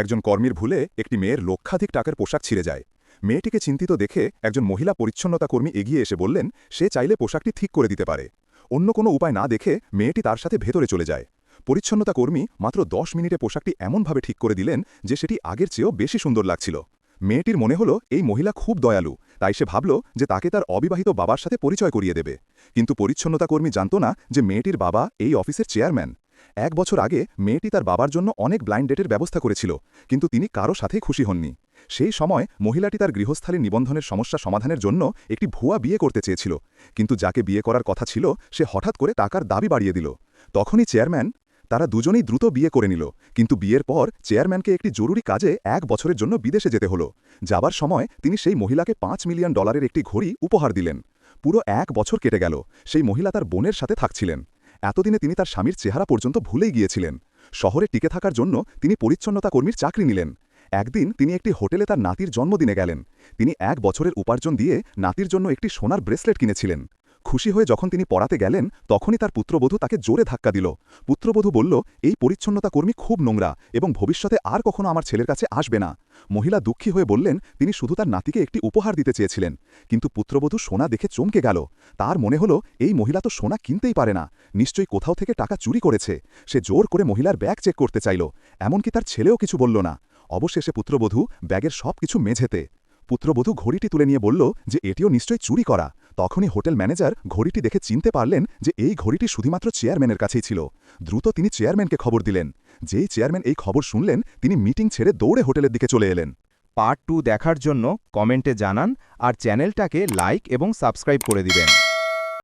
একজন কর্মীর ভুলে একটি মেয়ের লক্ষাধিক টাকার পোশাক ছিঁড়ে যায়। মেয়েটিকে চিন্তিত দেখে একজন মহিলা পরিচ্ছন্নতা কর্মী এগিয়ে এসে বললেন সে চাইলে পোশাকটি ঠিক করে দিতে পারে। অন্য কোনো উপায় না দেখে মেয়েটি তার সাথে ভেতরে চলে যায়। পরিচ্ছন্নতা কর্মী মাত্র 10 মিনিটে পোশাকটি এমনভাবে ঠিক করে দিলেন যে সেটি আগের চেয়েও বেশি সুন্দর লাগছিল। মেয়েটির মনে হলো এই মহিলা খুব দয়ালু, তাই সে ভাবল যে তাকে তার অবিবাহিত বাবার সাথে পরিচয় করিয়ে দেবে। কিন্তু পরিচ্ছন্নতা কর্মী জানত না যে মেয়েটির বাবা এই অফিসের চেয়ারম্যান। 1 বছর আগে মেয়েটি তার বাবার জন্য অনেক ব্লাইন্ড ডেটের ব্যবস্থা করেছিল, কিন্তু তিনি কারো সাথেই খুশি হননি। সেই সময় মহিলাটি তার গৃহস্থালী নিবন্ধনের সমস্যা সমাধানের জন্য একটি ভুয়া বিয়ে করতে চেয়েছিল, কিন্তু যাকে বিয়ে করার কথা ছিল সে হঠাৎ করে টাকার দাবি বাড়িয়ে দিল। তখনই চেয়ারম্যান তারা দুজনেই দ্রুত বিয়ে করে নিল, কিন্তু বিয়ের পর চেয়ারম্যানকে একটি জরুরি কাজে 1 বছরের জন্য বিদেশে যেতে হলো। যাবার সময় তিনি সেই মহিলাকে $5 মিলিয়ন একটি ঘড়ি উপহার দিলেন। পুরো 1 বছর কেটে গেল, সেই মহিলা তার বোনের সাথে থাকছিলেন। এতদিনে তিনি তার স্বামীর চেহারা পর্যন্ত ভুলেই গিয়েছিলেন। শহরে টিকে থাকার জন্য তিনি পরিচ্ছন্নতা কর্মীর চাকরি নিলেন। একদিন তিনি একটি হোটেলে তার নাতির জন্মদিনে গেলেন। তিনি 1 বছরের উপার্জন দিয়ে নাতির জন্য একটি সোনার ব্রেসলেট কিনেছিলেন। খুশি হয়ে যখন তিনি পড়াতে গেলেন তখনই তার পুত্রবধূ তাকে জোরে ধাক্কা দিল। পুত্রবধূ বলল, এই পরিচ্ছন্নতা কর্মী খুব নোংরা এবং ভবিষ্যতে আর কখনো আমার ছেলের কাছে আসবে না। মহিলা দুঃখী হয়ে বললেন তিনি শুধু তার নাতিকে একটি উপহার দিতে চেয়েছিলেন। কিন্তু পুত্রবধূ সোনা দেখে চমকে গেল। তার মনে হলো এই মহিলা তো সোনা কিনতেই পারে না, নিশ্চয়ই কোথাও থেকে টাকা চুরি করেছে। সে জোর করে মহিলার ব্যাগ চেক করতে চাইল, এমনকি তার ছেলেও কিছু বলল না। অবশেষে পুত্রবধূ ব্যাগের সবকিছু মেঝেতে। পুত্রবধূ ঘড়িটি তুলে নিয়ে বলল যে এটিও নিশ্চয়ই চুরি করা। তখনই হোটেল ম্যানেজার ঘড়িটি দেখে চিনতে পারলেন যে এই ঘড়িটি শুধুমাত্র চেয়ারম্যানের কাছেই ছিল। দ্রুত তিনি চেয়ারম্যানকে খবর দিলেন। যেই চেয়ারম্যান এই খবর শুনলেন তিনি মিটিং ছেড়ে দৌড়ে হোটেলের দিকে চলে এলেন। পার্ট 2 দেখার জন্য কমেন্টে জানান আর চ্যানেলটাকে লাইক এবং সাবস্ক্রাইব করে দিবেন।